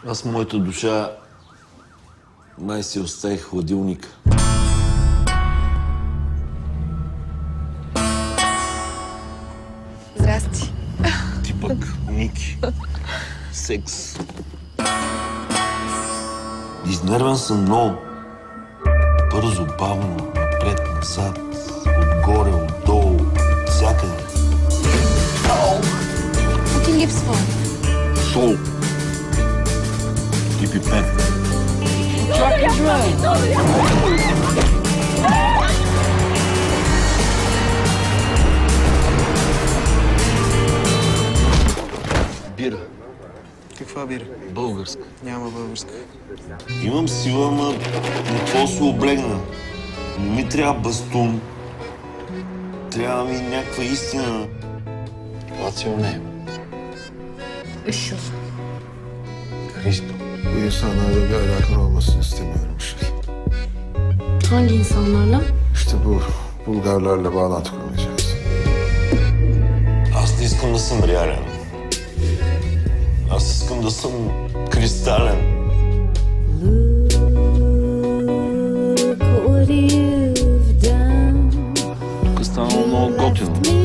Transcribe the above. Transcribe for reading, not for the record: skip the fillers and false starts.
Аз моята душа май си оставих хладилника. Здрасти. Ти пък, Ники. Секс. Изнервен съм много. Бързо, бавно, напред, назад, отгоре, отдолу, всякъде. Какво ти липсва? Сол. И пипен. Чакай, бе! Бира. Каква бира? Българска. Няма българска. Имам сила, ма на какво се облегна? Не ми трябва бастун. Трябва ми някаква истина. Лацио не. Işıl. Христо. Bu insanlarla bir alakan olmasını istemiyorum Işıl. Hangi insanlarla? İşte bu Bulgarlarla bağlantı kurmayacağız. Аз не искам да съм реален. Аз искам да съм кристален. Тук стана много готино.